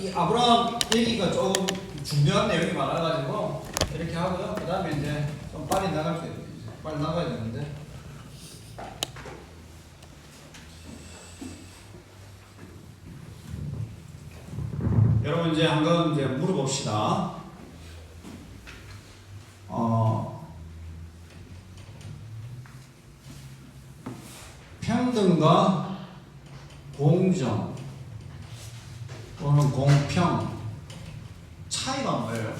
이 아브라함 얘기가 조금 중요한 내용이 많아가지고 이렇게 하고요. 그 다음에 이제 좀 빨리 나갈 때 빨리 나가야 되는데. 여러분 이제 한번 이제 물어봅시다. 평등과 공정 또는 공평 차이가 뭐예요?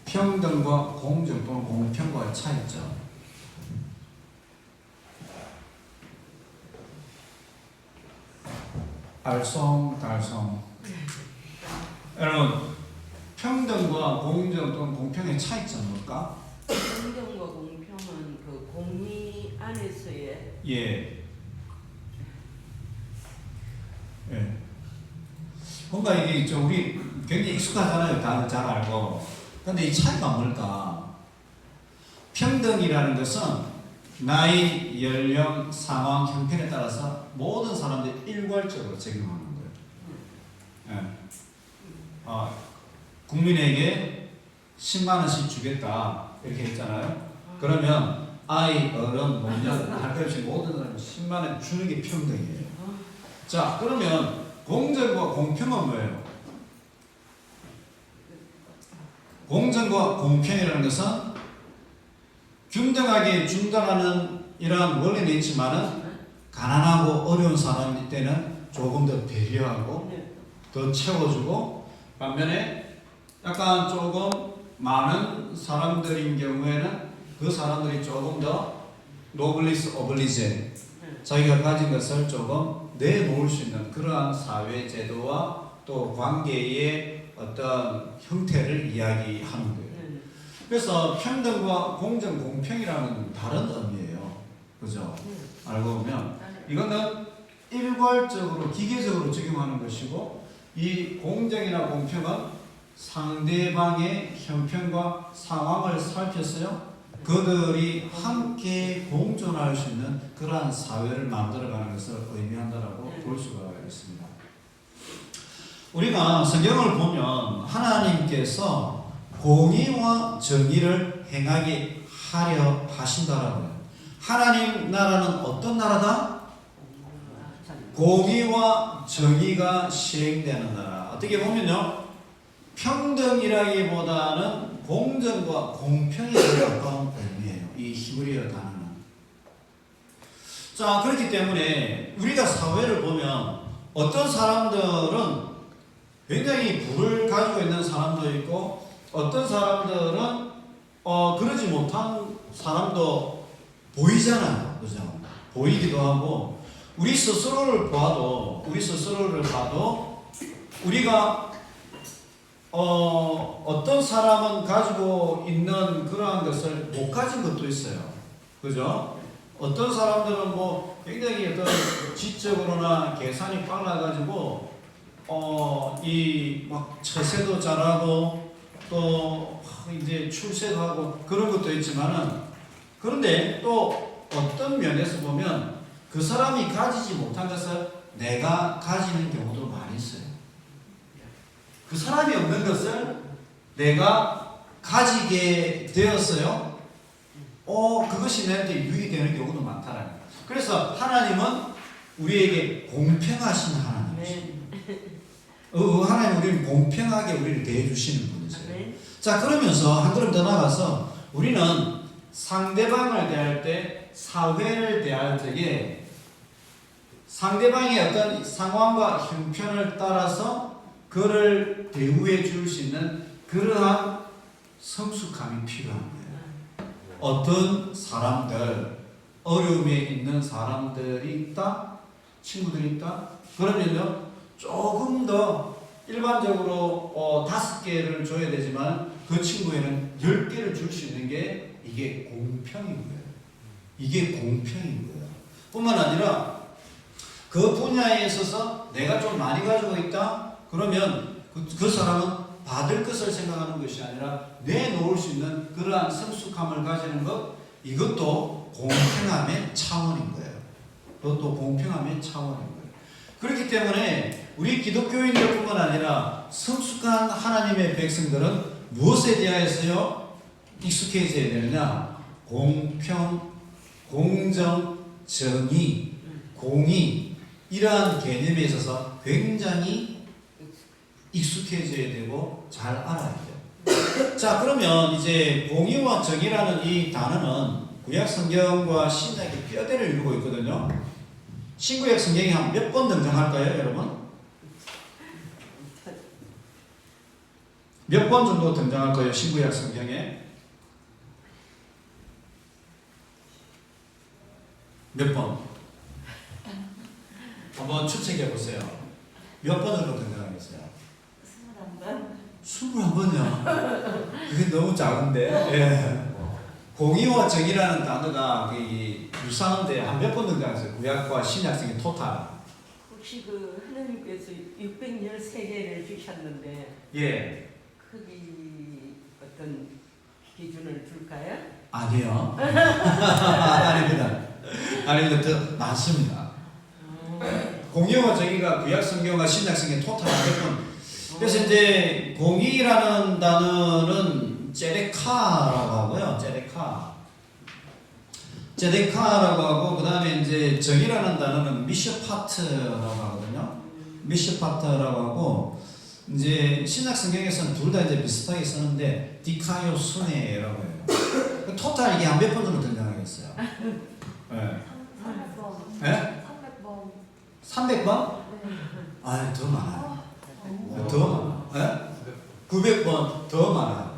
평등과 공정 또는 공평과의 차이점. 알쏭달쏭. 여러분, 평등과 공정 또는 공평의 차이점 뭘까? 공정과 공평은 그 공의 안에서의 예. 뭔가 이게 좀 우리 굉장히 익숙하잖아요. 다 잘 알고. 근데 이 차이가 뭘까? 평등이라는 것은 나이, 연령, 상황, 형편에 따라서 모든 사람들이 일괄적으로 적용하는 거예요. 예. 국민에게 10만 원씩 주겠다 이렇게 했잖아요. 그러면 아이, 어른, 노년 할 것 없이 모든 사람이 10만 원 주는 게 평등이에요. 자, 그러면 공정과 공평은 뭐예요? 공정과 공평이라는 것은 균등하게 준다라는 이러한 원리는 있지만은 가난하고 어려운 사람일 때는 조금 더 배려하고 더 채워주고, 반면에 약간 조금 많은 사람들인 경우에는 그 사람들이 조금 더 노블리스 오블리제, 자기가 가진 것을 조금 내놓을 수 있는 그러한 사회 제도와 또 관계의 어떤 형태를 이야기하는 거예요. 그래서 평등과 공정, 공평이라는 다른 의미예요. 그죠? 알고 보면 이거는 일괄적으로 기계적으로 적용하는 것이고, 이 공정이나 공평은 상대방의 형편과 상황을 살펴서요, 그들이 함께 공존할 수 있는 그러한 사회를 만들어가는 것을 의미한다라고 볼 수가 있습니다. 우리가 성경을 보면 하나님께서 공의와 정의를 행하게 하려 하신다라고요. 하나님 나라는 어떤 나라다? 공의와 정의가 시행되는 나라. 어떻게 보면요, 평등이라기보다는 공정과 공평에 가까운 의미예요. 이 히브리어 단어는. 자, 그렇기 때문에 우리가 사회를 보면 어떤 사람들은 굉장히 부를 가지고 있는 사람도 있고, 어떤 사람들은 그러지 못한 사람도 보이잖아요. 그죠? 보이기도 하고, 우리 스스로를 봐도 우리가 어떤 사람은 가지고 있는 그러한 것을 못 가진 것도 있어요. 그죠? 어떤 사람들은 뭐 굉장히 어떤 지적으로나 계산이 빨라가지고 이 막 처세도 잘하고 또 이제 출세도 하고 그런 것도 있지만은, 그런데 또 어떤 면에서 보면 그 사람이 가지지 못한 것을 내가 가지는 경우도 많이 있어요. 그 사람이 없는 것을 내가 가지게 되었어요. 그것이 내한테 유익이 되는 경우도 많다라는 거예요. 그래서 하나님은 우리에게 공평하신 하나님이십니다. 하나님 우리를 공평하게 우리를 대해주시는 분이세요. 자, 그러면서 한 걸음 더 나가서 우리는 상대방을 대할 때, 사회를 대할 때에 상대방의 어떤 상황과 형편을 따라서 그를 대우해 줄 수 있는 그러한 성숙함이 필요한 거예요. 어떤 사람들, 어려움에 있는 사람들이 있다? 친구들이 있다? 그러면요, 조금 더 일반적으로 5개를 줘야 되지만 그 친구에는 10개를 줄 수 있는 게 이게 공평인 거예요. 이게 공평인 거예요. 뿐만 아니라 그 분야에 있어서 내가 좀 많이 가지고 있다? 그러면 그 사람은 받을 것을 생각하는 것이 아니라 내놓을 수 있는 그러한 성숙함을 가지는 것, 이것도 공평함의 차원인 거예요. 그것도 공평함의 차원인 거예요. 그렇기 때문에 우리 기독교인들뿐만 아니라 성숙한 하나님의 백성들은 무엇에 대하여서요? 익숙해져야 되느냐? 공평, 공정, 정의, 공의 이러한 개념에 있어서 굉장히 익숙해져야 되고 잘 알아야 돼요. 자, 그러면 이제 공의와 정의라는 이 단어는 구약 성경과 신약의 뼈대를 이루고 있거든요. 신구약 성경이 한 몇 번 등장할까요, 여러분? 몇 번 정도 등장할까요, 신구약 성경에? 몇 번? 한번 추측해 보세요. 몇 번 정도 등장하겠어요? 21번. 21번이요? 그게 너무 작은데? 예. 공의와 정의라는 단어가 유사한데 한 몇 번 등장했어요? 구약과 신약성의 토탈. 혹시 그 하나님께서 613개를 주셨는데 예. 거기 어떤 기준을 줄까요? 아니요. 아닙니다. 아닙니다. 더 많습니다. 공의와 정의가 구약 성경과 신약 성경 토탈 몇 번. 그래서 이제 공의라는 단어는 제데카라고 하고요. 제데카라고 하고 그 다음에 이제 정의라는 단어는 미셔파트라고 하거든요. 미셔파트라고 하고 이제 신약 성경에서는 둘 다 이제 비슷하게 쓰는데 디카요수네라고 해요. 토탈 이게 한 몇 번 정도 등장하겠어요? 네. 300번. 네? 300번. 300번? 아, 더 많아요. 더 많아요. 네? 900번 더 많아요.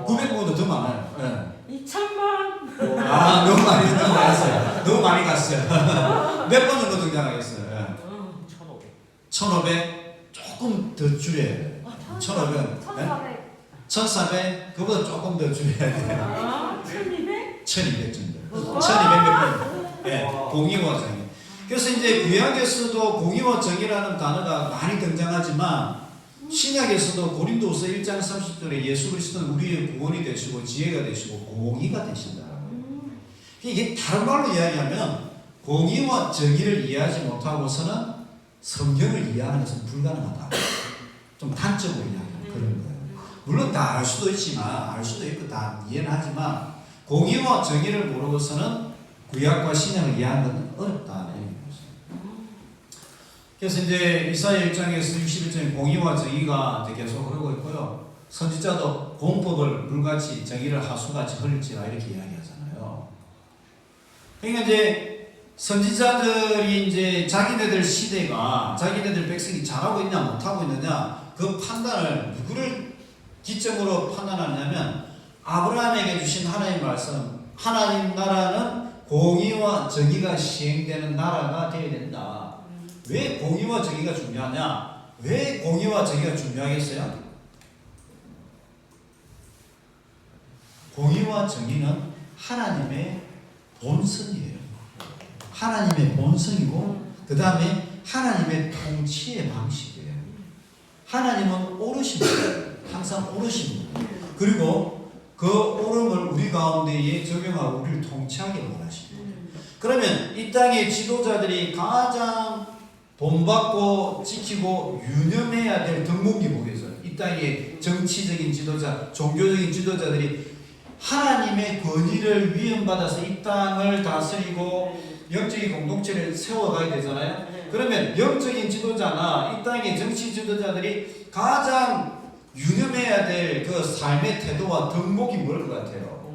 900번도 더 많아요. 네. 2000번. 아, 너무 많이 갔어요. 너무 많이 갔어요. 몇 번 정도 등장하겠어요? 네. 1500. 조금 더 줄여야 돼요. 1500. 1400. 1400. 그보다 조금 더 줄여야 돼요. 1200? 1200 정도. 1200 몇 번. 네. 공의와 정의. 그래서 이제 구약에서도 공의와 정의라는 단어가 많이 등장하지만 신약에서도 고린도후서 1장 30절에 예수 그리스도는 우리의 구원이 되시고 지혜가 되시고 공의가 되신다라고요. 이게 다른 말로 이야기하면 공의와 정의를 이해하지 못하고서는 성경을 이해하는 것은 불가능하다. 좀 단적으로 이야기하는 그런 거예요. 물론 다 알 수도 있지만 알 수도 있고 다 이해는 하지만 공의와 정의를 모르고서는 구약과 신약을 이해하는 것은 어렵다. 그래서 이제 이사야 1장에서 61장에 공의와 정의가 계속 흐르고 있고요. 선지자도 공법을 물같이 정의를 하수같이 흐릴지라 이렇게 이야기하잖아요. 그러니까 이제 선지자들이 이제 자기네들 시대가 자기네들 백성이 잘하고 있냐 못하고 있느냐 그 판단을 누구를 기점으로 판단하냐면 아브라함에게 주신 하나님 말씀 하나님 나라는 공의와 정의가 시행되는 나라가 되어야 된다. 왜 공의와 정의가 중요하냐? 왜 공의와 정의가 중요하겠어요? 공의와 정의는 하나님의 본성이에요. 하나님의 본성이고 그 다음에 하나님의 통치의 방식이에요. 하나님은 오르십니다. 항상 오르십니다. 그리고 그 오름을 우리 가운데에 적용하고 우리를 통치하게 원하십니다. 그러면 이 땅의 지도자들이 가장 본받고 지키고 유념해야 될 덕목이 뭐겠어요? 이 땅의 정치적인 지도자, 종교적인 지도자들이 하나님의 권위를 위임받아서 이 땅을 다스리고 영적인 공동체를 세워가야 되잖아요. 그러면 영적인 지도자나 이 땅의 정치 지도자들이 가장 유념해야 될 그 삶의 태도와 덕목이 뭘 것 같아요?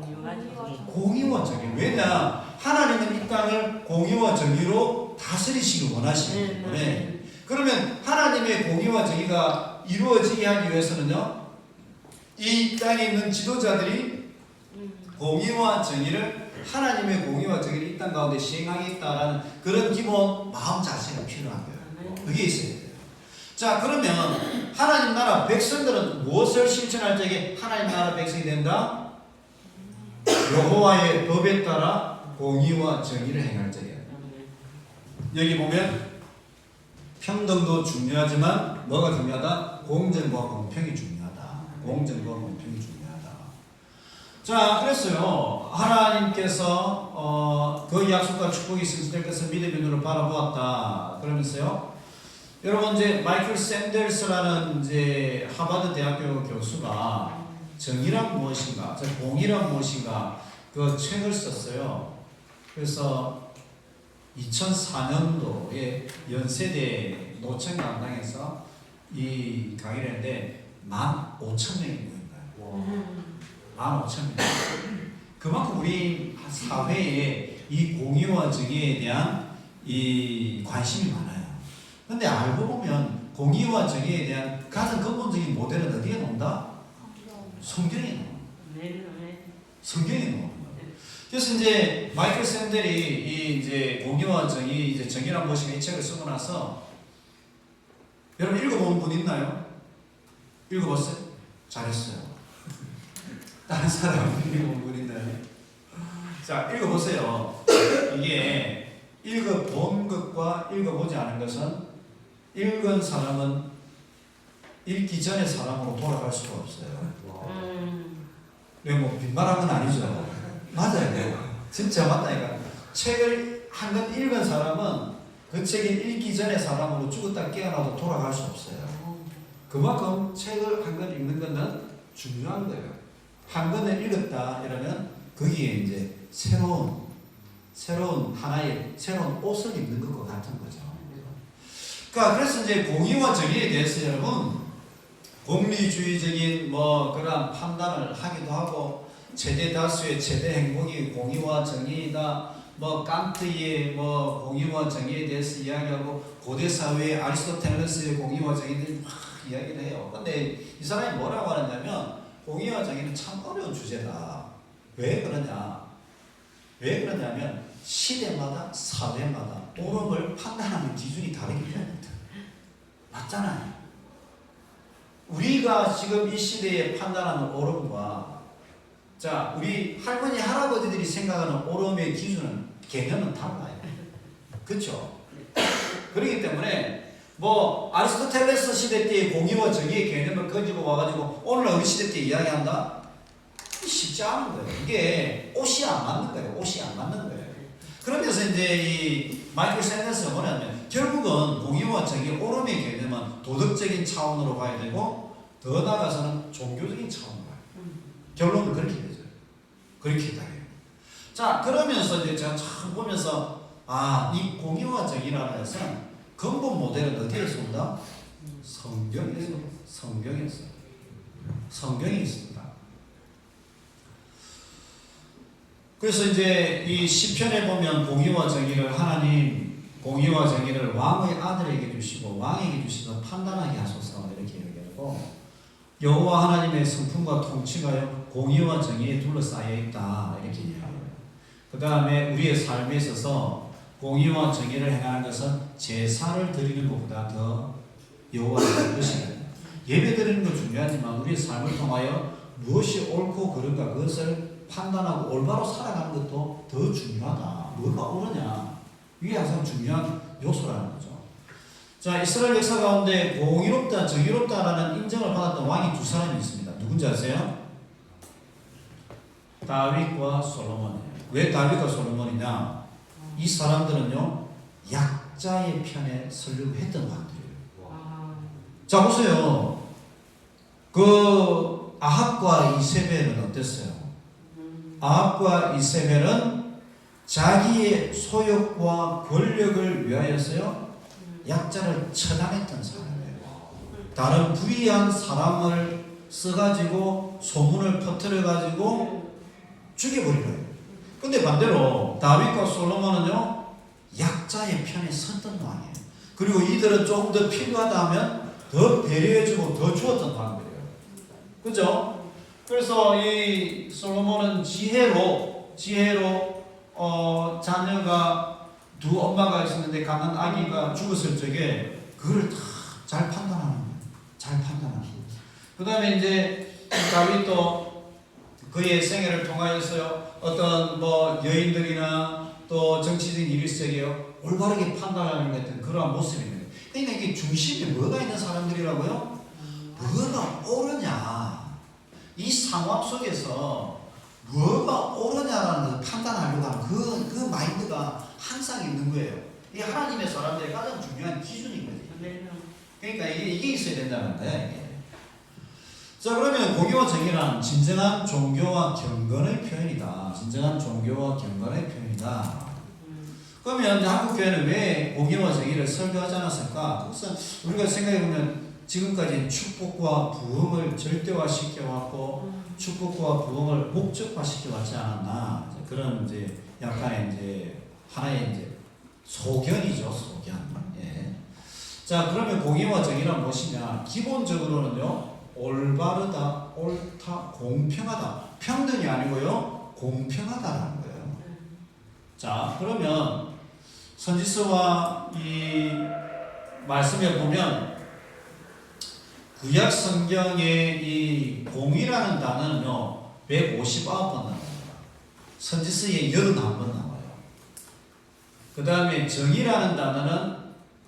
공의와 정의. 왜냐? 하나님은 이 땅을 공의와 정의로 다스리시길 원하시기 때문에 그러면 하나님의 공의와 정의가 이루어지게 하기 위해서는요 이 땅에 있는 지도자들이 공의와 정의를 하나님의 공의와 정의를 이 땅 가운데 시행하겠다라는 그런 기본 마음 자세가 필요한 거예요. 그게 있어야 돼요. 자, 그러면 하나님 나라 백성들은 무엇을 실천할 적에 하나님 나라 백성이 된다? 여호와의 법에 따라 공의와 정의를 행할 적이에요. 여기 보면 평등도 중요하지만 뭐가 중요하다? 공정과 공평이 중요하다. 공정과 공평이 중요하다. 자, 그랬어요. 하나님께서 그 약속과 축복이 성취될 것을 믿음의 눈으로 바라보았다. 그러면서요. 여러분 이제 마이클 샌델스라는 이제 하버드 대학교 교수가 정의란 무엇인가, 공의란 무엇인가 그 책을 썼어요. 그래서 2004년도에 연세대 노천강당에서 이 강의를 했는데 15,000명이 모인 거예요. 15,000명. 그만큼 우리 사회에 이 공의와 정의에 대한 이 관심이 많아요. 근데 알고 보면 공의와 정의에 대한 가장 근본적인 모델은 어디에 나온다? 성경에 나온다. 성경에 나온다. 그래서 이제 마이클 샌델이 이 이제 공의와 정의, 이제 정의란 무엇인가 이 책을 쓰고 나서 여러분 읽어본 분 있나요? 읽어봤어요? 잘했어요. 다른 사람 읽어본 분 있나요? 자, 읽어보세요. 이게 읽어본 것과 읽어보지 않은 것은 읽은 사람은 읽기 전에 사람으로 돌아갈 수가 없어요. 네, 뭐 빈말한 건 아니죠. 맞아요. 진짜 맞다니까. 책을 한 권 읽은 사람은 그 책을 읽기 전에 사람으로 죽었다 깨어나도 돌아갈 수 없어요. 그만큼 책을 한 권 읽는 것은 중요한 거예요. 한 권을 읽었다 이러면 거기에 이제 새로운 하나의 새로운 옷을 입는 것과 같은 거죠. 그러니까 그래서 이제 공의와 정의에 대해서 여러분 공리주의적인 뭐 그런 판단을 하기도 하고 최대 다수의 최대 행복이 공의와 정의이다. 뭐 칸트의 뭐 공의와 정의에 대해서 이야기하고 고대 사회의 아리스토텔레스의 공의와 정의를 막 이야기를 해요. 근데 이 사람이 뭐라고 하느냐면 공의와 정의는 참 어려운 주제다. 왜 그러냐? 왜 그러냐면 시대마다 사회마다 옳음을 판단하는 기준이 다르기 때문이다. 맞잖아요. 우리가 지금 이 시대에 판단하는 옳음과 자 우리 할머니 할아버지들이 생각하는 옳음의 기준은 개념은 달라요. 그렇죠? 그렇기 때문에 뭐 아리스토텔레스 시대 때의 공의와 정의의 개념을 가지고 와가지고 오늘날 우리 시대 때 이야기한다? 쉽지 않은 거예요. 이게 옷이 안 맞는 거예요. 옷이 안 맞는 거예요. 그러면서 이제 이 마이클 샌더스가 뭐냐면 결국은 공의와 정의, 옳음의 개념은 도덕적인 차원으로 봐야 되고 더 나아가서는 종교적인 차원으로 봐야 돼요. 결론은 그렇게 되죠. 그렇게 돼요. 자 그러면서 이제 제가 참 보면서 이 공의와 정의라는 것은 근본 모델은 어디에서 온다? 성경에서 성경에 있습니다. 그래서 이제 이 시편에 보면 공의와 정의를 하나님 공의와 정의를 왕의 아들에게 주시고 왕에게 주시고 판단하게 하소서 이렇게 얘기하고 여호와 하나님의 성품과 통치가 공의와 정의에 둘러싸여 있다 이렇게 얘기해요. 그 다음에 우리의 삶에 있어서 공의와 정의를 행하는 것은 제사를 드리는 것보다 더 여호와의 뜻이다. 예배 드리는 건 중요하지만 우리의 삶을 통하여 무엇이 옳고 그른가 그것을 판단하고 올바로 살아가는 것도 더 중요하다. 뭐가 옳으냐 이게 항상 중요한 요소라는 거죠. 자 이스라엘 역사 가운데 공의롭다 정의롭다라는 인정을 받았던 왕이 두 사람이 있습니다. 누군지 아세요? 다윗과 솔로몬이에요. 왜 다윗과 솔로몬이냐? 이 사람들은요 약자의 편에 서려고 했던 왕들이에요. 자 보세요. 그 아합과 이세벨은 어땠어요? 아합과 이세벨은 자기의 소욕과 권력을 위하여서요 약자를 처단했던 사람이에요. 다른 부귀한 사람을 써가지고 소문을 퍼뜨려가지고 죽여버리는. 근데 반대로 다윗과 솔로몬은요 약자의 편에 섰던 왕이에요. 그리고 이들은 조금 더 필요하다 하면 더 배려해주고 더 주었던 왕들이에요. 그죠? 그래서 이 솔로몬은 지혜로 자녀가 두 엄마가 있었는데 가난 아기가 죽었을 적에 그걸 다 잘 판단하는 거예요. 그 다음에 이제 다윗도 그의 생애를 통하여서요 어떤 뭐 여인들이나 또 정치적인 일이 있어요 올바르게 판단하는 같은 그러한 모습이 있는 거예요. 그러니까 이게 중심에 뭐가 있는 사람들이라고요? 뭐가 옳으냐 이 상황 속에서 뭐가 옳으냐라는 것을 판단하려고 하는 그 마인드가 항상 있는 거예요. 이 하나님의 사람들의 가장 중요한 기준인 거지. 아멘. 그러니까 이게 있어야 된다는데. 자, 그러면 공의와 정의란 진정한 종교와 경건의 표현이다. 진정한 종교와 경건의 표현이다. 그러면 한국 교회는 왜 공의와 정의를 설교하지 않았을까? 그것은 우리가 생각해 보면 지금까지 축복과 부흥을 절대화시켜 왔고 축복과 부흥을 목적화시켜 왔지 않았나? 그런 이제 약간의 이제 하나의 이제 소견이죠, 소견. 예. 자, 그러면 공의와 정의란 무엇이냐? 기본적으로는요. 올바르다, 옳다, 공평하다. 평등이 아니고요. 공평하다라는 거예요. 자, 그러면 선지서와 이 말씀에 보면 구약 성경의 이 공의라는 단어는요. 159번 나옵니다. 선지서에 81번 나와요. 그 다음에 정의라는 단어는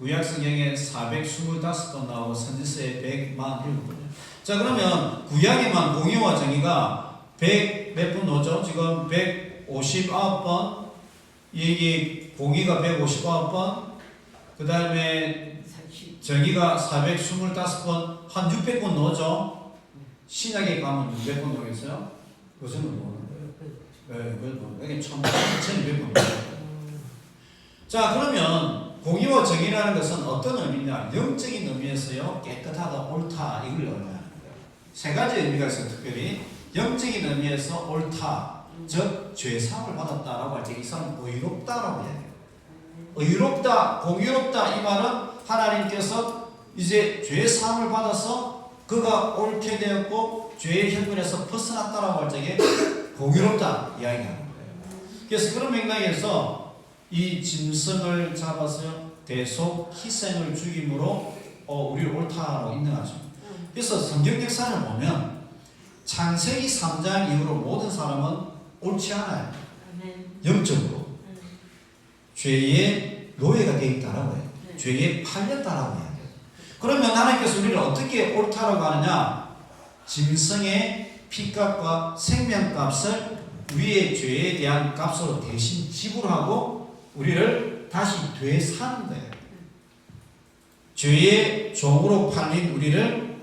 구약 성경에 425번 나오고 선지서에 147번. 자, 그러면 구약에만 공의와 정의가 100 몇 번 나오죠? 지금 159번, 이게 공의가 159번, 그 다음에 정의가 425번, 한 600번 나오죠? 신약에 가면 600번 나오겠어요? 그 정도 나오는 거예요. 네, 그래도 이게 1200번 나와요. 자, 그러면 공의와 정의라는 것은 어떤 의미냐? 영적인 의미에서요, 깨끗하다, 옳다, 이걸 의미하는 거예요. 세 가지 의미가 있어요, 특별히. 영적인 의미에서 옳다, 즉, 죄사함을 받았다라고 할 때 이 사람은 의롭다라고 이야기해요. 의롭다, 공의롭다, 이 말은 하나님께서 이제 죄사함을 받아서 그가 옳게 되었고, 죄의 혈문에서 벗어났다라고 할 적에 공의롭다 이야기하는 거예요. 그래서 그런 맥락에서 이 짐승을 잡아서 대속 희생을 죽임으로 우리를 옳다라고 인정하죠. 그래서 성경 역사를 보면 창세기 3장 이후로 모든 사람은 옳지 않아요. 영적으로 죄의 노예가 되어 있다라고 해요. 죄에 팔렸다라고 해요. 그러면 하나님께서 우리를 어떻게 옳다라고 하느냐? 짐승의 피값과 생명값을 우리의 죄에 대한 값으로 대신 지불하고 우리를 다시 되사는 거예요. 죄의 종으로 팔린 우리를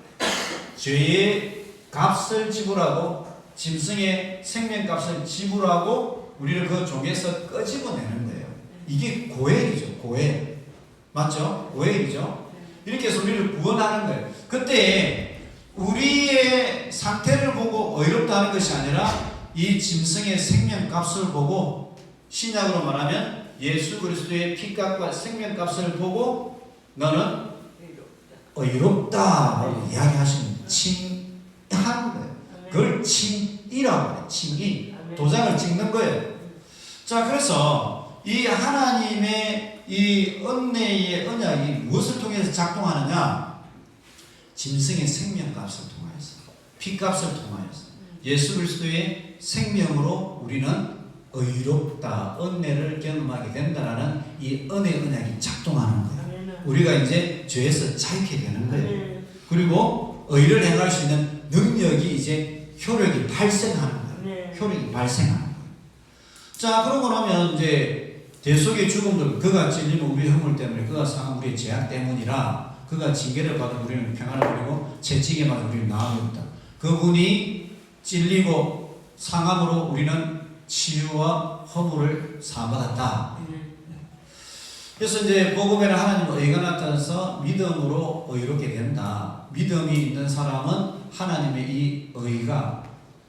죄의 값을 지불하고 짐승의 생명값을 지불하고 우리를 그 종에서 끄집어내는 거예요. 이게 고엘이죠. 고엘. 맞죠? 고엘이죠. 이렇게 해서 우리를 구원하는 거예요. 그때 우리의 상태를 보고 의롭다는 것이 아니라 이 짐승의 생명값을 보고 신약으로 말하면 예수 그리스도의 피값과 생명값을 보고 너는 의롭다라고 이야기하시면 칭하는 거예요. 그걸 칭이라고 해요. 칭이. 도장을 찍는 거예요. 자, 그래서 이 하나님의 이 은혜의 언약이 무엇을 통해서 작동하느냐? 짐승의 생명값을 통하여서, 피값을 통하여서 예수 그리스도의 생명으로 우리는 의롭다, 은혜를 경험하게 된다라는 이 은혜 언약이 작동하는 거예요. 우리가 이제 죄에서 자유케 되는 거예요. 그리고 의를 행할 수 있는 능력이 이제 효력이 발생하는 거예요. 효력이 발생하는 거예요. 자, 그러고 나면 이제 대속의 죽음들, 그가 찔리면 우리 허물 때문에, 그가 상한 우리의 죄악 때문이라, 그가 징계를 받은 우리는 평안을 누리고 채찍에 맞은 우리는 나음이 없다. 그분이 찔리고 상함으로 우리는 치유와 허물을 사받았다. 그래서 이제 복음에는 하나님의 의가 나타나서 믿음으로 의롭게 된다. 믿음이 있는 사람은 하나님의 이 의가,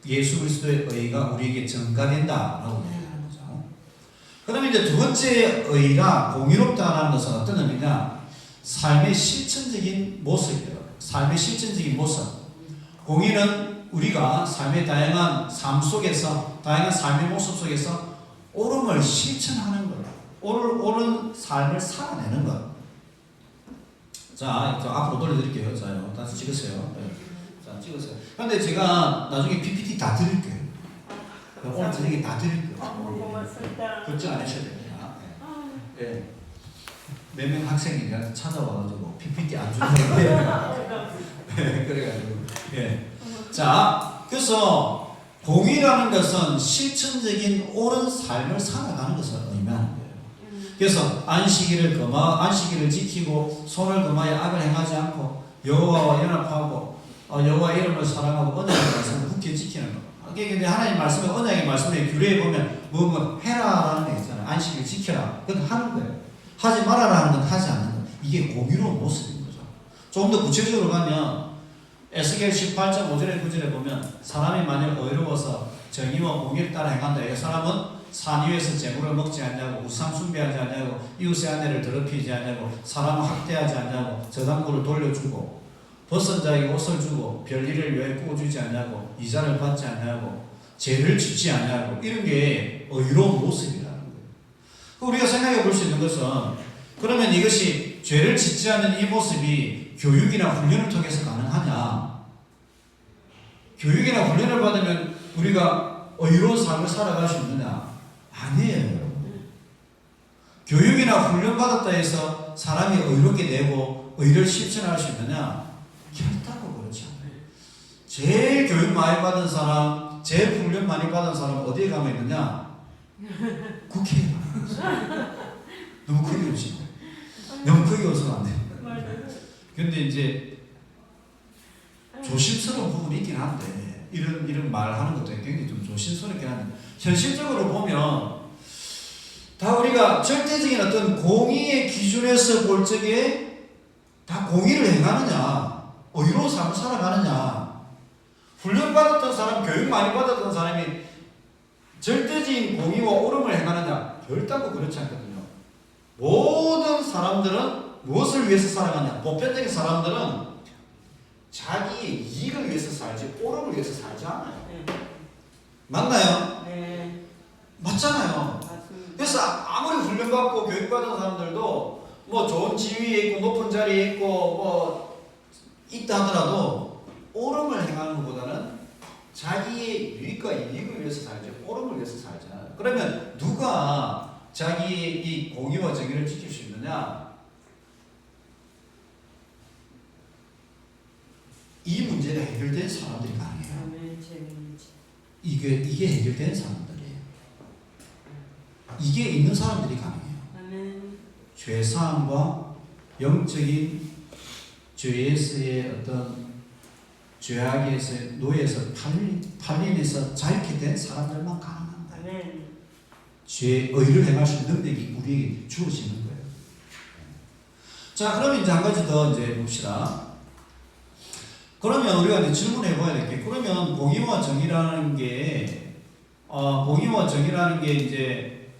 예수 그리스도의 의가 우리에게 전가된다라고 얘기하는 거죠. 그 다음에 이제 두 번째 의라, 공의롭다라는 것은 어떤 의미냐? 삶의 실천적인 모습이에요. 삶의 실천적인 모습. 공의는 우리가 삶의 다양한 삶 속에서, 다양한 삶의 모습 속에서 옳음을 실천하는 거예요. 옳은 삶을 살아내는 것. 자, 저 앞으로 돌려드릴게요. 자, 다시 찍으세요. 네. 자, 찍으세요. 그런데 제가 나중에 PPT 다 드릴게요. 오늘 저녁에 다 드릴게요. 고맙습니다. 걱정 안 하셔도 됩니다. 네. 네. 몇 명 학생이 내한테 찾아와가지고 PPT 안 준다고 그래가지고. 예. 자, 그래서 공의라는 것은 실천적인 옳은 삶을 살아가는 것을 의미하는 거예요. 그래서 안식일을 지키고 손을 금하여 악을 행하지 않고 여호와와 연합하고 여호와 이름을 사랑하고 언약의 말씀을 굳게 지키는 거. 이게 하나님 말씀의 언약의 말씀의 규례에 보면 뭐 해라라는 게 있잖아요. 안식일 지켜라. 그건 하는 거예요. 하지 말아라 하는 건 하지 않는 거. 이게 공의로운 모습인 거죠. 조금 더 구체적으로 가면 에스겔 18장 5절에 9절에 보면 사람이 만약 의로워서 정의와 공의를 따라 행한다. 이 사람은 산 위에서 재물을 먹지 않냐고, 우상 숭배하지 않냐고, 이웃의 아내를 더럽히지 않냐고, 사람을 학대하지 않냐고, 저당부를 돌려주고, 벗은 자에게 옷을 주고, 별일을 위해 꾸어주지 않냐고, 이자를 받지 않냐고, 죄를 짓지 않냐고, 이런 게 의로운 모습이라는 거예요. 우리가 생각해 볼 수 있는 것은, 그러면 이것이 죄를 짓지 않는 이 모습이 교육이나 훈련을 통해서 가능하냐? 교육이나 훈련을 받으면 우리가 의로운 삶을 살아갈 수 있느냐? 아니에요, 여러분. 교육이나 훈련받았다 해서 사람이 의롭게 되고 의를 실천할 수 있느냐? 결단코 그렇지 않아요. 제일 교육 많이 받은 사람, 제일 훈련 많이 받은 사람 어디에 가면 있느냐? 국회에 가면 있어요. 너무 크게 웃지 마요. 너무 크게 웃으면 안 돼요. 근데 이제 조심스러운 부분이 있긴 한데 이런 말하는 것도 굉장히 좀 조심스럽긴 한데 현실적으로 보면 다 우리가 절대적인 어떤 공의의 기준에서 볼 적에 다 공의를 행하느냐, 의로운 삶을 살아가느냐, 훈련받았던 사람, 교육 많이 받았던 사람이 절대적인 공의와 옳음을 행하느냐, 결단코 그렇지 않거든요. 모든 사람들은 무엇을 위해서 살아가냐? 보편적인 사람들은 자기의 이익을 위해서 살지 옳음을 위해서 살지 않아요. 맞나요? 네. 맞잖아요. 맞습니다. 그래서 아무리 훈련받고 교육받은 사람들도 뭐 좋은 지위에 있고 높은 자리에 있고 뭐 있다 하더라도 옳음을 행하는 것보다는 자기의 유익과 이익을 위해서 살지 옳음을 위해서 살잖아요. 그러면 누가 자기의 이 공의와 정의를 지킬 수 있느냐? 이 문제가 해결된 사람들이 가능해요. 이게 해결된 사람들이에요. 이게 있는 사람들이 가능해요. 죄사함과 영적인 죄에서의 어떤 죄악에서 노예에서 팔림에서 자유케 된 사람들만 가능한 거예요. 의를 행할 수 있는 능력이 우리에게 주어지는 거예요. 자, 그러면 이제 한 가지 더 이제 봅시다. 그러면 우리가 이제 질문해 봐야 될 게, 그러면 공의와 정의라는 게, 이제,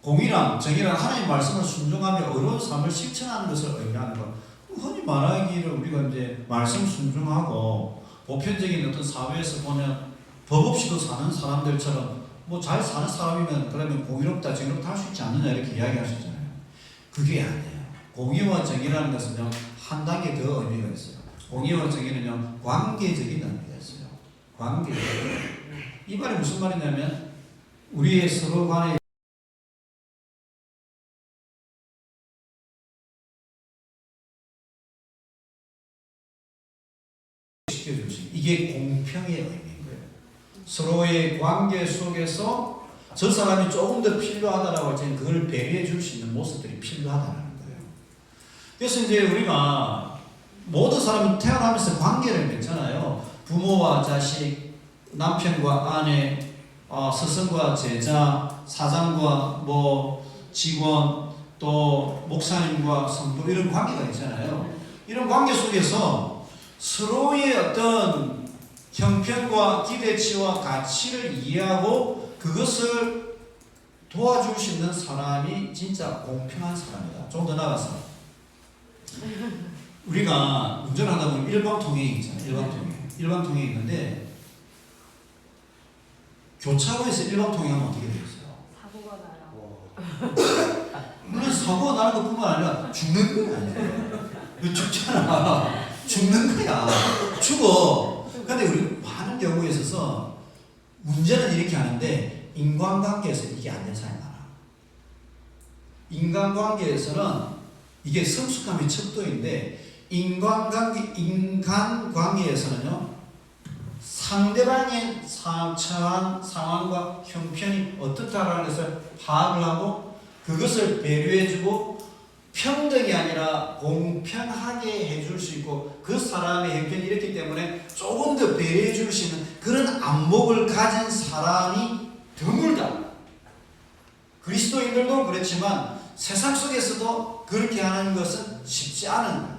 공의랑 정의랑 하나님의 말씀을 순종하며 의로운 삶을 실천하는 것을 의미하는 것. 흔히 말하기를 우리가 이제 말씀 순종하고, 보편적인 어떤 사회에서 보면 법 없이도 사는 사람들처럼 뭐 잘 사는 사람이면 그러면 공의롭다, 정의롭다 할 수 있지 않느냐 이렇게 이야기할 수 있잖아요. 그게 아니에요. 공의와 정의라는 것은요, 한 단계 더 의미가 있어요. 공의와 정의는요, 관계적인 의미가 있어요. 관계적인. 이 말이 무슨 말이냐면, 우리의 서로 간의 이게 공평의 의미인 거예요. 서로의 관계 속에서 저 사람이 조금 더 필요하다라고 할 때는 그걸 배려해 줄 수 있는 모습들이 필요하다는 거예요. 그래서 이제 우리가 모든 사람은 태어나면서 관계를 맺잖아요. 부모와 자식, 남편과 아내, 스승과 제자, 사장과 뭐 직원, 또 목사님과 성도 이런 관계가 있잖아요. 이런 관계 속에서 서로의 어떤 형편과 기대치와 가치를 이해하고 그것을 도와줄 수 있는 사람이 진짜 공평한 사람이다. 좀 더 나가서 우리가 운전하다 보면 일방통행이 있잖아요. 일방통행이 있는데 교차로에서 일방통행하면 어떻게 되겠어요? 사고가 나요. 물론 사고가 나는 것뿐만 아니라 죽는 거 아니에요. 죽잖아. 죽는 거야. 죽어. 근데 우리 많은 경우에 있어서 문제는 이렇게 하는데 인간관계에서 이게 안 된 사람이 많아. 인간관계에서는 이게 성숙함의 척도인데 인간관계에서는요 상대방의 처한 상황과 형편이 어떻다라는 것을 파악을 하고 그것을 배려해주고 평등이 아니라 공평하게 해줄 수 있고 그 사람의 형편이 이렇기 때문에 조금 더 배려해 줄 수 있는 그런 안목을 가진 사람이 드물다. 그리스도인들도 그렇지만 세상 속에서도 그렇게 하는 것은 쉽지 않은 거예요.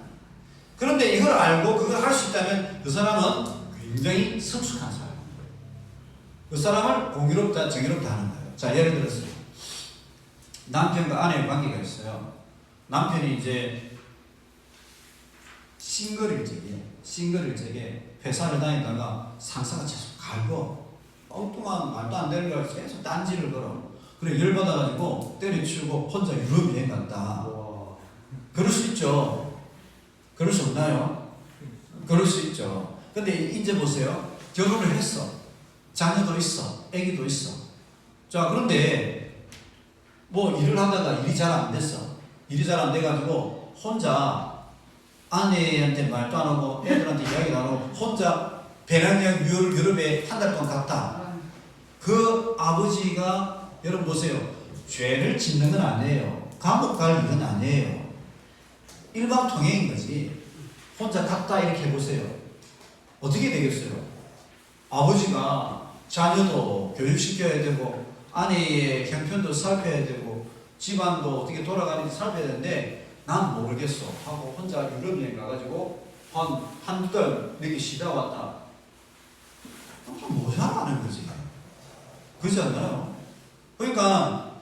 그런데 이걸 알고 그걸 할 수 있다면 그 사람은 굉장히 성숙한 사람이에요. 그 사람을 공의롭다, 정의롭다 하는 거예요. 자, 예를 들어서 남편과 아내의 관계가 있어요. 남편이 이제 싱글일 적에 회사를 다니다가 상사가 계속 갈고 엉뚱한 말도 안 되는 걸 계속 딴지를 걸어. 그래 열받아가지고 때려치우고 혼자 유럽 여행 갔다. 그럴 수 있죠. 그럴 수 없나요? 그럴 수 있죠. 근데 이제 보세요. 결혼을 했어. 자녀도 있어. 아기도 있어. 자, 그런데 뭐 일을 하다가 일이 잘 안 됐어. 일이 잘 안 돼가지고 혼자 아내한테 말도 안 하고 애들한테 이야기도 안 하고 혼자 배낭여행 유럽에 한 달 동안 갔다. 그 아버지가 여러분 보세요. 죄를 짓는 건 아니에요. 감옥 갈 일은 아니에요. 일반 통행인 거지. 혼자 갔다 이렇게 해보세요. 어떻게 되겠어요? 아버지가 자녀도 교육시켜야 되고 아내의 형편도 살펴야 되고 집안도 어떻게 돌아가는지 살펴야 되는데 난 모르겠어 하고 혼자 유럽 여행 가가지고 한두 달 이렇게 쉬다 왔다. 좀 모자라는 거지. 그렇지 않나요? 그러니까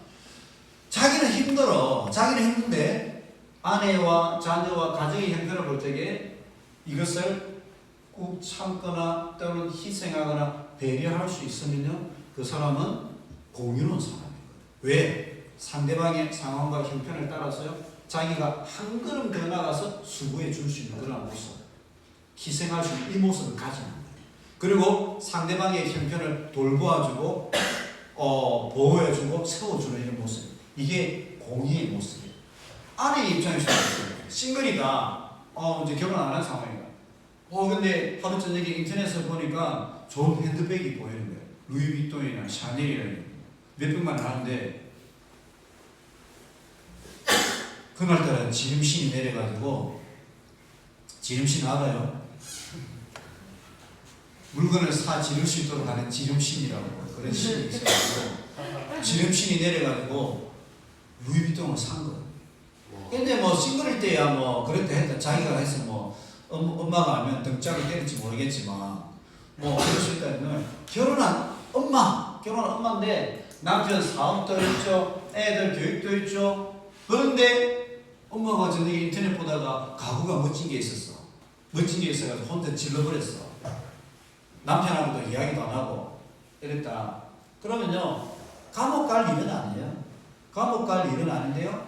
자기는 힘들어. 자기는 힘든데 아내와 자녀와 가정의 형편을 볼 때에 이것을 꾹 참거나 또는 희생하거나 배려할 수 있으면요, 그 사람은 공유로운 사람이거든. 왜? 상대방의 상황과 형편을 따라서요, 자기가 한 걸음 더 나가서 수고해 줄 수 있는 그런 모습, 희생할 수 있는 이 모습을 가지는 거예요. 그리고 상대방의 형편을 돌보아주고 보호해주고 세워주는 이런 모습, 이게 공의의 모습이에요. 아내의 입장에서 싱글이다. 이제 결혼 안 한 상황이다. 근데 하루 저녁에 인터넷을 보니까 좋은 핸드백이 보이는 거예요. 루이비통이나 샤넬이나 몇백만 원 하는데 그날따라 지름신이 내려가지고, 지름신 알아요? 물건을 지를 수 있도록 하는 지름신이라고 그런 신이 있어요. 지름신이 내려가지고 루이비통을 산 거예요. 근데 뭐 싱글일 때야 뭐 그랬다 했다. 자기가 해서 뭐 엄마가 알면 등짝을 때릴지 모르겠지만 뭐 그럴 수 있다면 결혼한 엄마인데 남편 사업도 있죠. 애들 교육도 있죠. 그런데 엄마가 저녁에 인터넷 보다가 가구가 멋진 게 있었어. 멋진 게 있어가지고 혼자 질러버렸어. 남편하고도 이야기도 안 하고 이랬다. 그러면요, 감옥 갈 일은 아니에요. 감옥 갈 일은 아닌데요,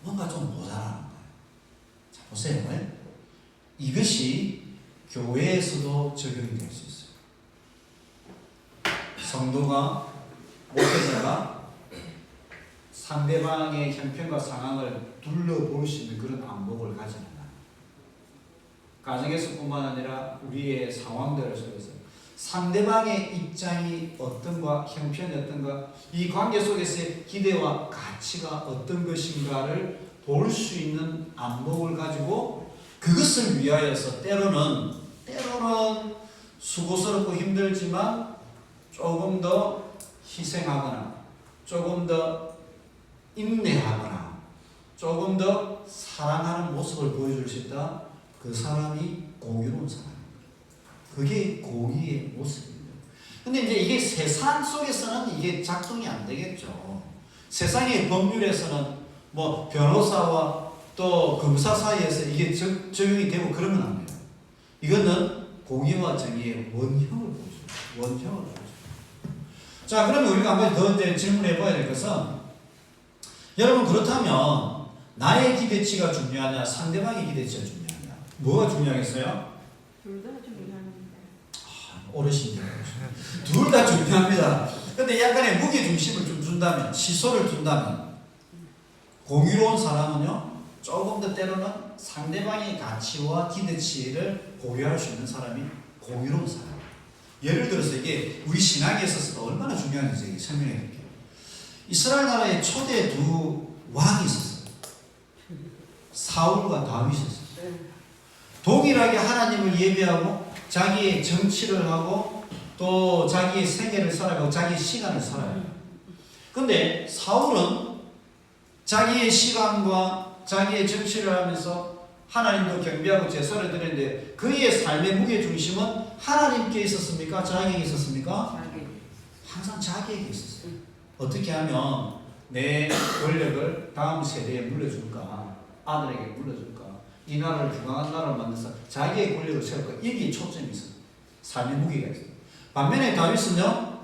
뭔가 좀 모자라는 거예요. 자, 보세요. 이것이 교회에서도 적용이 될 수 있어요. 성도가, 목회자가 상대방의 형편과 상황을 둘러볼 수 있는 그런 안목을 가지는 거예요. 가정에서뿐만 아니라 우리의 상황들 속에서 상대방의 입장이 어떤가, 형편이 어떤가, 이 관계 속에서의 기대와 가치가 어떤 것인가를 볼 수 있는 안목을 가지고 그것을 위하여서 때로는 수고스럽고 힘들지만 조금 더 희생하거나 조금 더 인내하거나 조금 더 사랑하는 모습을 보여줄 수 있다. 그 사람이 공유로운 사람입니다. 그게 공의의 모습입니다. 근데 이제 이게 세상 속에서는 이게 작동이 안 되겠죠. 세상의 법률에서는 뭐 변호사와 또 검사 사이에서 이게 적용이 되고 그러면 안 돼요. 이거는 공의와 정의의 원형을 보여줘요. 원형을 보여줘요. 자, 그러면 우리가 한번 더 이제 질문해 봐야 될 것은, 여러분 그렇다면 나의 기대치가 중요하냐, 상대방의 기대치가 중요하냐, 뭐가 중요하겠어요? 둘 다 중요합니다. 어르신들 둘 다 중요합니다. 근데 약간의 무게 중심을 좀 준다면, 시소를 준다면, 공유로운 사람은요, 조금 더 때로는 상대방의 가치와 기대치를 고려할 수 있는 사람이 공유로운 사람. 예를 들어서 이게 우리 신학에 있어서 얼마나 중요한지 설명해 드릴게요. 이스라엘 나라에 초대 두 왕이 있었어요. 사울과 다윗이었어요. 동일하게 하나님을 예배하고 자기의 정치를 하고 또 자기의 생애를 살아가고 자기의 시간을 살아요. 근데 사울은 자기의 시간과 자기의 정치를 하면서 하나님도 경배하고 제사를 드렸는데 그의 삶의 무게중심은 하나님께 있었습니까? 자기에게 있었습니까? 항상 자기에게 있었어요. 어떻게 하면 내 권력을 다음 세대에 물려줄까? 아들에게 물려줄까? 이 나라를 부강한 나라를 만들어서 자기의 권력을 세울까? 여기에 초점이 있어요. 삶의 무게가 있어요. 반면에 다윗은요,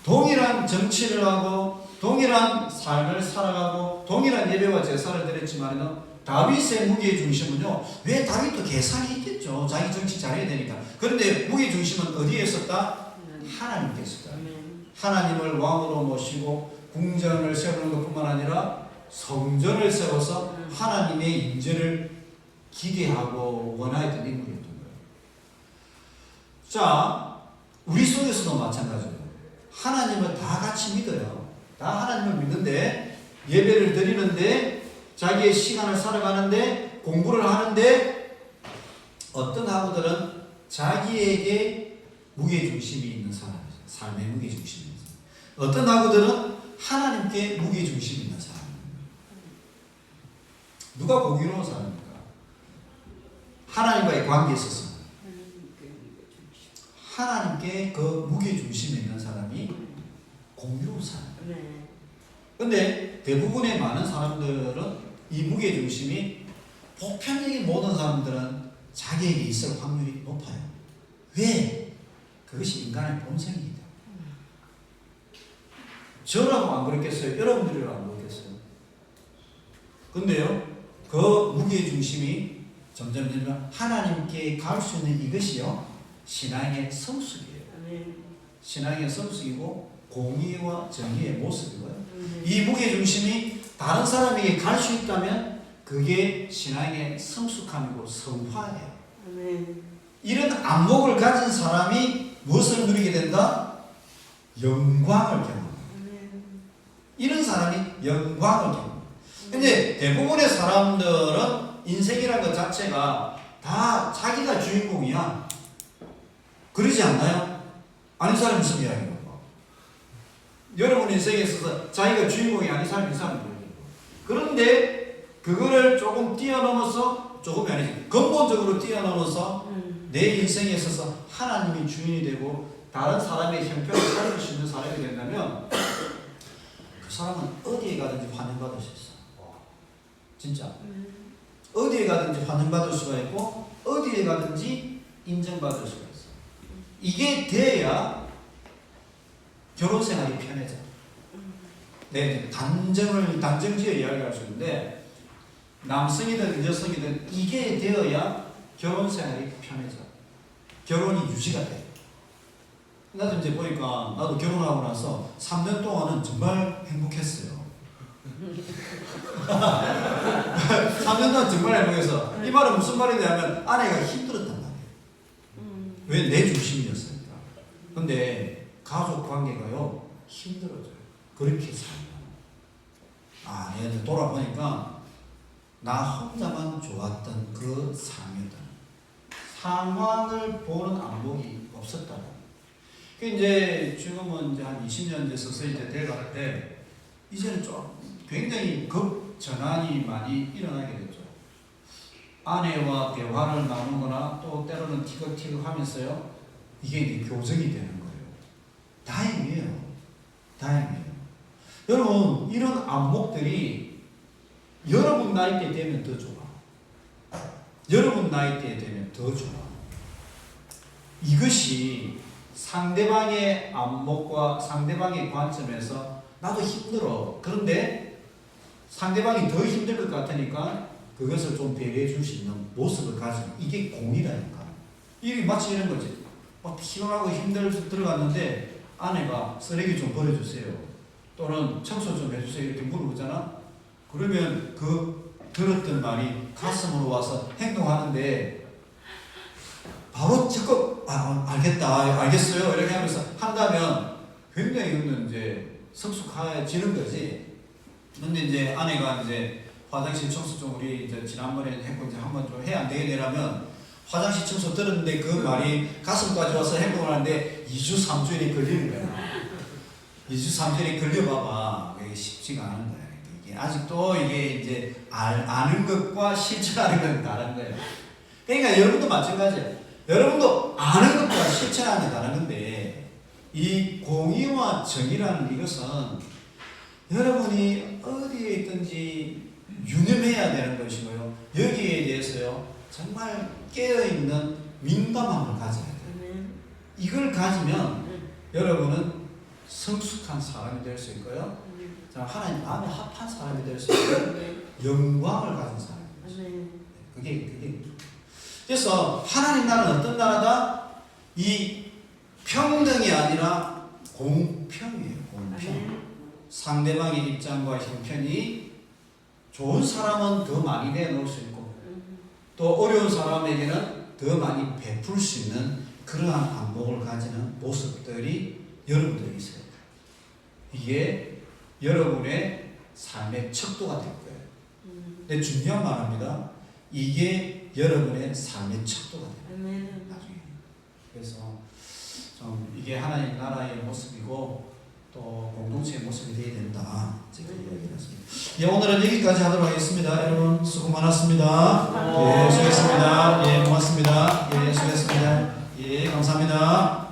동일한 정치를 하고 동일한 삶을 살아가고 동일한 예배와 제사를 드렸지만 다윗의 무게중심은요, 왜 다윗도 계산이 있겠죠. 자기 정치 잘해야 되니까. 그런데 무게중심은 어디에 있었다? 하나님께 있었다. 하나님을 왕으로 모시고 궁전을 세우는 것뿐만 아니라 성전을 세워서 하나님의 인재를 기대하고 원하였던 인물이었던 거예요. 자, 우리 속에서도 마찬가지예요. 하나님을 다 같이 믿어요. 다 하나님을 믿는데 예배를 드리는데 자기의 시간을 살아가는데 공부를 하는데 어떤 학우들은 자기에게 무게중심이 있는 사람이죠. 삶의 무게중심이 있는 사람. 어떤 학우들은 하나님께 무게중심이 있는 사람입니다. 누가 공유로운 사람입니까? 하나님과의 관계에 있어서 하나님께 그 무게중심이 있는 사람이 공유로운 사람이에요. 근데 대부분의 많은 사람들은 이 무게중심이 보편적인 모든 사람들은 자기에게 있을 확률이 높아요. 왜? 그것이 인간의 본성입니다. 저라고 안 그랬겠어요? 여러분들이라고 안 그랬겠어요? 근데요, 그 무게중심이 점점 하나님께 갈 수 있는 이것이요, 신앙의 성숙이에요. 신앙의 성숙이고 공의와 정의의 모습이고요. 이 무게중심이 다른 사람에게 갈 수 있다면 그게 신앙의 성숙함이고 성화예요. 이런 안목을 가진 사람이 무엇을 누리게 된다? 영광을 경험합니다. 이런 사람이 영광을 경험합니다. 근데 대부분의 사람들은 인생이라는 것 자체가 다 자기가 주인공이야. 그러지 않나요? 아닌 사람이 무슨 이야기예요? 여러분 인생에 있어서 자기가 주인공이 아닌 사람이 이상해요. 그런데 그거를 조금 뛰어넘어서, 조금이 아니지, 근본적으로 뛰어넘어서 내 인생에 있어서 하나님이 주인이 되고 다른 사람의 형편을 살릴 수 있는 사람이 된다면 그 사람은 어디에 가든지 환영받을 수 있어. 진짜. 어디에 가든지 환영받을 수가 있고 어디에 가든지 인정받을 수가 있어. 이게 돼야 결혼 생활이 편해져. 네, 단정지어 이야기할 수 있는데 남성이든 여성이든 이게 되어야 결혼 생활이 편해져. 결혼이 유지가 돼. 나도 이제 보니까 나도 결혼하고 나서 3년 동안은 정말 행복했어요. 3년 동안 정말 행복해서 이 말은 무슨 말이냐면 아내가 힘들었단 말이에요. 왜? 내 중심이었으니까. 근데 가족 관계가요 힘들어져요. 그렇게 살면. 아, 얘한테 돌아보니까 나 혼자만 좋았던 그 삶이었다. 상황을 보는 안목이 없었다고. 그 이제 지금은 이제 한 20년 돼서 이제 돼갈 때 이제는 좀 굉장히 급전환이 많이 일어나게 됐죠. 아내와 대화를 나누거나 또 때로는 티격태격 하면서요, 이게 이제 교정이 되는 거예요. 다행이에요. 다행이에요. 여러분, 이런 안목들이 여러분 나이 때 되면 더 좋아. 여러분 나이 때 되면 더 좋아. 이것이 상대방의 안목과 상대방의 관점에서 나도 힘들어. 그런데 상대방이 더 힘들 것 같으니까 그것을 좀 배려해 줄 수 있는 모습을 가지고, 이게 공이라니까. 이게 마치 이런 거지. 막 피곤하고 힘들어서 들어갔는데 아내가 쓰레기 좀 버려주세요. 또는 청소 좀 해주세요. 이렇게 물어보잖아. 그러면 그 들었던 말이 가슴으로 와서 행동하는데 바로 적극 알겠다, 알겠어요 이렇게 하면서 한다면 굉장히 그는 이제 성숙해지는 거지. 근데 이제 아내가 이제 화장실 청소 좀 우리 이제 지난번에 했고 이제 한번 좀 해야 안 되겠냐면 화장실 청소 들었는데 그 말이 가슴까지 와서 행동을 하는데 2주 3주일이 걸리는 거야. 2주 3주일이 걸려봐봐. 이게 쉽지가 않은 거야. 이게 아직도 이게 이제 아는 것과 실천하는 건 다른 거예요. 그러니까 여러분도 마찬가지예요. 여러분도 아는 것과 실천하는 게 다른 건데 이 공의와 정의라는 이것은 여러분이 어디에 있든지 유념해야 되는 것이고요. 여기에 대해서요. 정말 깨어있는 민감함을 가져야 돼요. 이걸 가지면 여러분은 성숙한 사람이 될 수 있고요. 하나님 마음에 합한 사람이 될 수 있고요. 영광을 가진 사람이 될 수 있어요. 그게 그래서 하나님 나라는 어떤 나라다? 이 평등이 아니라 공평이에요. 공평. 상대방의 입장과 형편이 좋은 사람은 더 많이 내놓을 수 있고 또 어려운 사람에게는 더 많이 베풀 수 있는 그러한 안목을 가지는 모습들이 여러분들이 있어요. 이게 여러분의 삶의 척도가 될 거예요. 근데 중요한 말입니다. 이게 여러분의 삶의 척도가 돼요. 나중에. 그래서 좀 이게 하나님 나라의 모습이고 또 공동체의 모습이 되어야 된다. 제가 이야기를 했습니다. 예, 오늘은 여기까지 하도록 하겠습니다. 여러분 수고 많았습니다. 예, 수고했습니다. 예, 고맙습니다. 예, 수고했습니다. 예, 감사합니다.